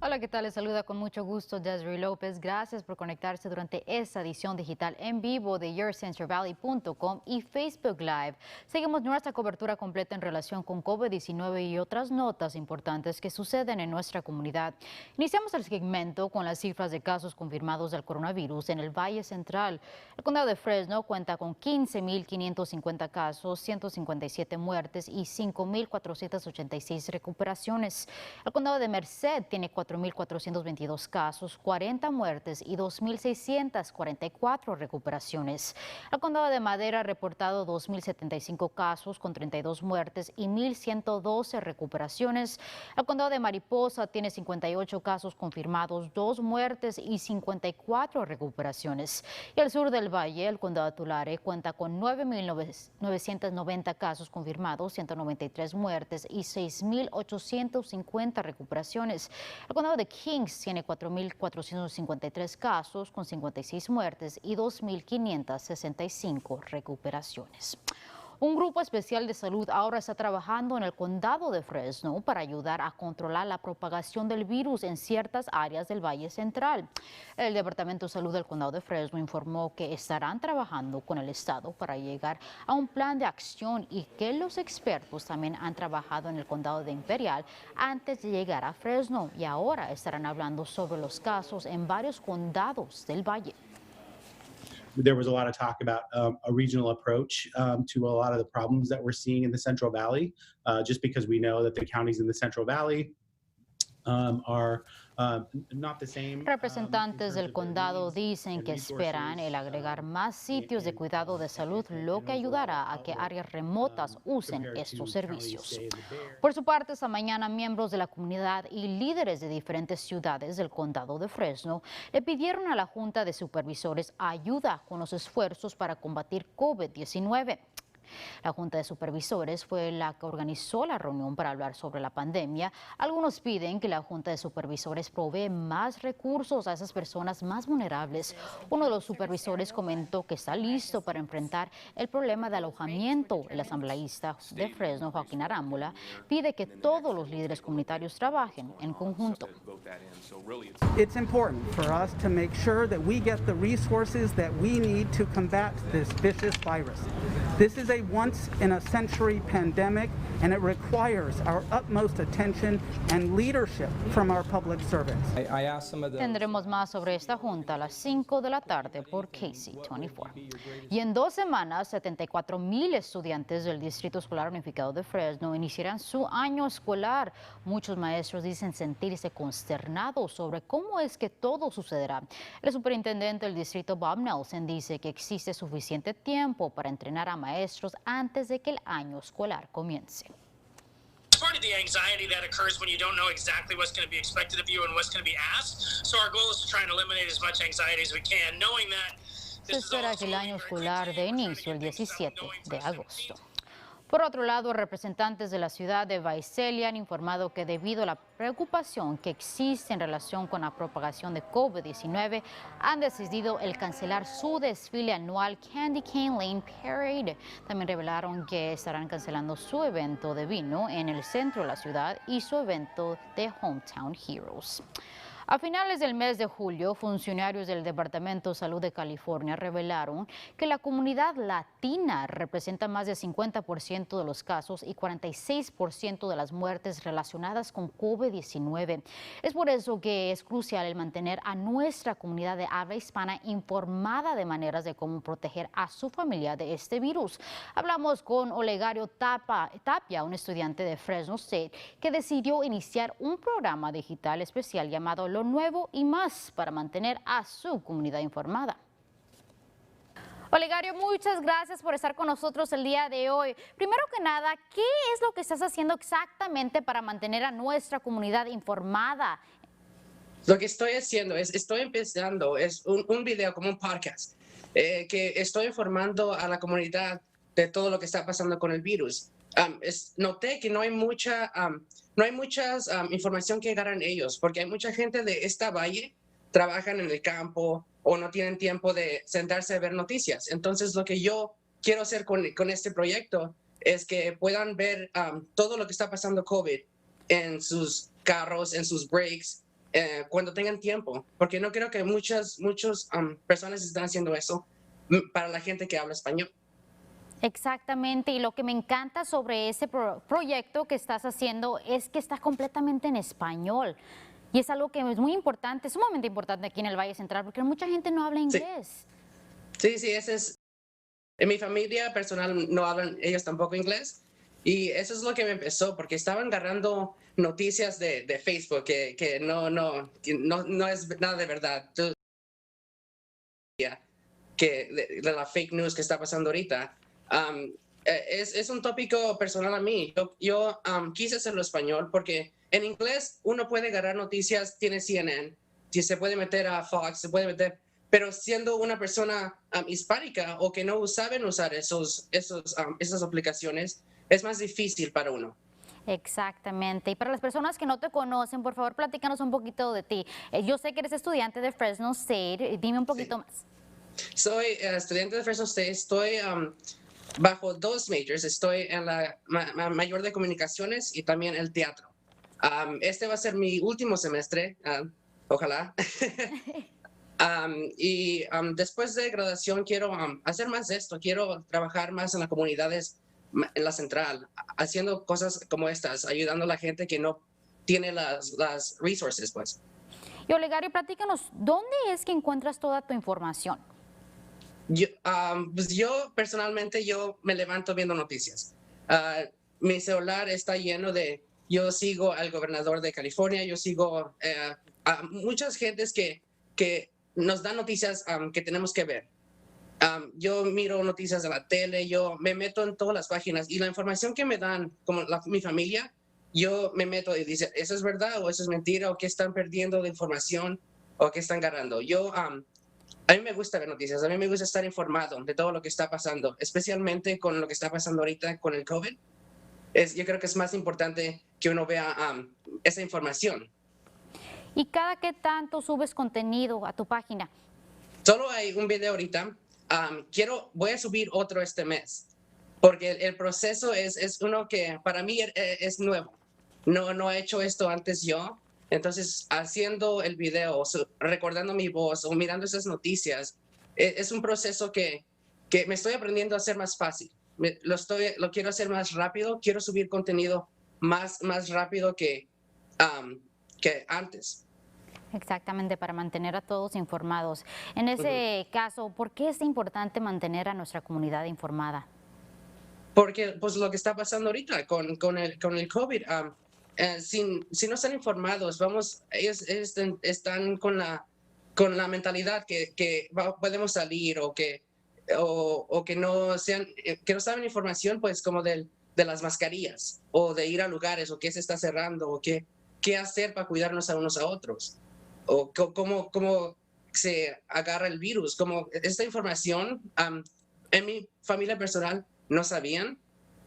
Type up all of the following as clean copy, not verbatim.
Hola, ¿qué tal? Les saluda con mucho gusto Desiree López. Gracias por conectarse durante esta edición digital en vivo de YourCentralValley.com y Facebook Live. Seguimos nuestra cobertura completa en relación con COVID-19 y otras notas importantes que suceden en nuestra comunidad. Iniciamos el segmento con las cifras de casos confirmados del coronavirus en el Valle Central. El condado de Fresno cuenta con 15.550 casos, 157 muertes y 5.486 recuperaciones. El condado de Merced tiene 4.422 casos, 40 muertes y 2.644 recuperaciones. El condado de Madera ha reportado 2.075 casos con 32 muertes y 1.112 recuperaciones. El condado de Mariposa tiene 58 casos confirmados, 2 muertes y 54 recuperaciones. Y al sur del valle, el condado de Tulare cuenta con 9.990 casos confirmados, 193 muertes y 6.850 recuperaciones. El condado de Kings tiene 4.453 casos con 56 muertes y 2.565 recuperaciones. Un grupo especial de salud ahora está trabajando en el condado de Fresno para ayudar a controlar la propagación del virus en ciertas áreas del Valle Central. El Departamento de Salud del condado de Fresno informó que estarán trabajando con el estado para llegar a un plan de acción y que los expertos también han trabajado en el condado de Imperial antes de llegar a Fresno y ahora estarán hablando sobre los casos en varios condados del Valle. There was a lot of talk about a regional approach to a lot of the problems that we're seeing in the Central Valley, just because we know that the counties in the Central Valley are not the same. Representantes del condado dicen que esperan el agregar más sitios de cuidado de salud, lo que ayudará a que áreas remotas usen estos servicios. Por su parte, esta mañana miembros de la comunidad y líderes de diferentes ciudades del condado de Fresno le pidieron a la Junta de Supervisores ayuda con los esfuerzos para combatir COVID-19. La Junta de Supervisores fue la que organizó la reunión para hablar sobre la pandemia. Algunos piden que la Junta de Supervisores provee más recursos a esas personas más vulnerables. Uno de los supervisores comentó que está listo para enfrentar el problema de alojamiento. El asambleísta de Fresno, Joaquín Arámbula, pide que todos los líderes comunitarios trabajen en conjunto. It's important for us to make sure that we get the resources that we need to combat this vicious virus. This is a once-in-a-century pandemic, and it requires our utmost attention and leadership from our public servants. Tendremos más sobre esta junta a las 5 de la tarde por KC24. Y en 2 semanas, 74,000 estudiantes del Distrito Escolar Unificado de Fresno iniciarán su año escolar. Muchos maestros dicen sentirse consternados sobre cómo es que todo sucederá. El superintendente del distrito, Bob Nelson, dice que existe suficiente tiempo para entrenar a maestros antes de que el año escolar comience. Part of the anxiety that occurs when you don't know exactly what's going to be expected of you and what's going to be asked. So our goal is to try and eliminate as much anxiety as we can, knowing that Se espera que el año escolar dé inicio el 17 de agosto. Por otro lado, representantes de la ciudad de Visalia han informado que debido a la preocupación que existe en relación con la propagación de COVID-19, han decidido el cancelar su desfile anual Candy Cane Lane Parade. También revelaron que estarán cancelando su evento de vino en el centro de la ciudad y su evento de Hometown Heroes. A finales del mes de julio, funcionarios del Departamento de Salud de California revelaron que la comunidad latina representa más del 50% de los casos y 46% de las muertes relacionadas con COVID-19. Es por eso que es crucial el mantener a nuestra comunidad de habla hispana informada de maneras de cómo proteger a su familia de este virus. Hablamos con Olegario Tapia, un estudiante de Fresno State, que decidió iniciar un programa digital especial llamado Lo Nuevo y Más para mantener a su comunidad informada. Olegario, muchas gracias por estar con nosotros el día de hoy. Primero que nada, ¿qué es lo que estás haciendo exactamente para mantener a nuestra comunidad informada? Lo que estoy haciendo estoy empezando, es un video como un podcast, que estoy informando a la comunidad de todo lo que está pasando con el virus. Noté que no hay mucha información que agarran ellos, porque hay mucha gente de esta valle, trabajan en el campo o no tienen tiempo de sentarse a ver noticias. Entonces, lo que yo quiero hacer con este proyecto es que puedan ver todo lo que está pasando COVID en sus carros, en sus breaks, cuando tengan tiempo, porque no creo que muchas personas están haciendo eso para la gente que habla español. Exactamente, y lo que me encanta sobre ese proyecto que estás haciendo es que está completamente en español. Y es algo que es muy importante, sumamente importante aquí en el Valle Central, porque mucha gente no habla inglés. Sí, ese es. En mi familia personal no hablan ellos tampoco inglés. Y eso es lo que me empezó, porque estaban agarrando noticias de Facebook que no es nada de verdad. De la fake news que está pasando ahorita. Es un tópico personal a mí. Yo quise hacerlo español porque en inglés uno puede agarrar noticias, tiene CNN, se puede meter a Fox, se puede meter, pero siendo una persona hispánica o que no saben usar esas aplicaciones, es más difícil para uno. Exactamente. Y para las personas que no te conocen, por favor, platícanos un poquito de ti. Yo sé que eres estudiante de Fresno State. Dime un poquito más. Soy estudiante de Fresno State. Estoy bajo 2 majors. Estoy en la mayor de comunicaciones y también el teatro. Este va a ser mi último semestre, ojalá. Después de graduación quiero hacer más de esto. Quiero trabajar más en las comunidades, en la central, haciendo cosas como estas, ayudando a la gente que no tiene las resources, pues. Y Olegario, platícanos, ¿dónde es que encuentras toda tu información? Pues yo personalmente me levanto viendo noticias. Mi celular está lleno yo sigo al gobernador de California, yo sigo a muchas gentes que nos dan noticias que tenemos que ver. Yo miro noticias de la tele, yo me meto en todas las páginas y la información que me dan, como mi familia, yo me meto y dice, ¿eso es verdad o eso es mentira o qué están perdiendo de información o qué están ganando? A mí me gusta ver noticias, a mí me gusta estar informado de todo lo que está pasando, especialmente con lo que está pasando ahorita con el COVID. Yo creo que es más importante que uno vea esa información. ¿Y cada qué tanto subes contenido a tu página? Solo hay un video ahorita. Voy a subir otro este mes, porque el proceso es uno que para mí es nuevo. No he hecho esto antes yo. Entonces, haciendo el video, recordando mi voz o mirando esas noticias, es un proceso que me estoy aprendiendo a hacer más fácil. Lo quiero hacer más rápido, quiero subir contenido más rápido que antes. Exactamente, para mantener a todos informados. En ese caso, ¿por qué es importante mantener a nuestra comunidad informada? Porque pues lo que está pasando ahorita con el COVID, si no están informados, ellos están con la mentalidad que podemos salir o que no saben información, pues como de las mascarillas o de ir a lugares o qué se está cerrando o qué hacer para cuidarnos a unos a otros o cómo se agarra el virus. Como esta información en mi familia personal no sabían.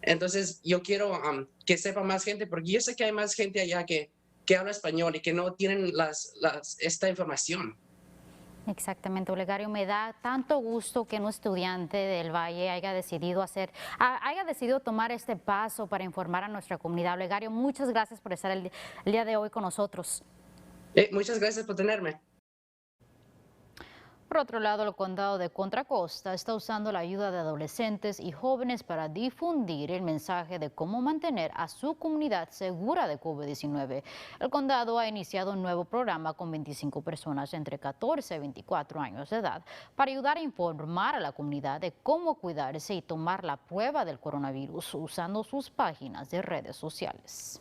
Entonces yo quiero que sepa más gente, porque yo sé que hay más gente allá que habla español y que no tienen esta información. Exactamente, Olegario, me da tanto gusto que un estudiante del Valle haya decidido tomar este paso para informar a nuestra comunidad. Olegario, muchas gracias por estar el día de hoy con nosotros. Muchas gracias por tenerme. Por otro lado, el condado de Contra Costa está usando la ayuda de adolescentes y jóvenes para difundir el mensaje de cómo mantener a su comunidad segura de COVID-19. El condado ha iniciado un nuevo programa con 25 personas entre 14 y 24 años de edad para ayudar a informar a la comunidad de cómo cuidarse y tomar la prueba del coronavirus usando sus páginas de redes sociales.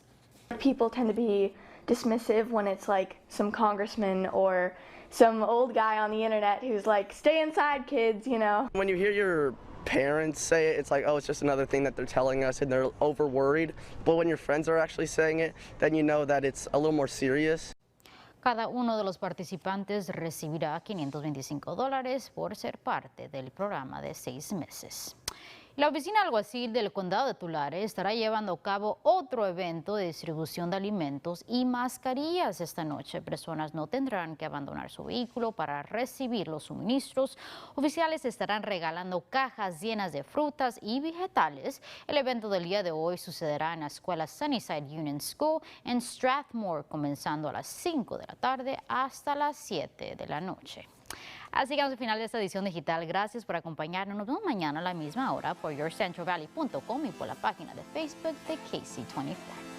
People tend to be dismissive when it's like some congressman or some old guy on the internet who's like, stay inside, kids, you know. When you hear your parents say it, it's like, oh, it's just another thing that they're telling us and they're over worried. But when your friends are actually saying it, then you know that it's a little more serious. Cada uno de los participantes recibirá $525 por ser parte del programa de 6 meses. La oficina alguacil del condado de Tulare estará llevando a cabo otro evento de distribución de alimentos y mascarillas esta noche. Personas no tendrán que abandonar su vehículo para recibir los suministros. Oficiales estarán regalando cajas llenas de frutas y vegetales. El evento del día de hoy sucederá en la escuela Sunnyside Union School en Strathmore, comenzando a las 5 de la tarde hasta las 7 de la noche. Así llegamos al final de esta edición digital. Gracias por acompañarnos. Nos vemos mañana a la misma hora por YourCentralValley.com y por la página de Facebook de KC24.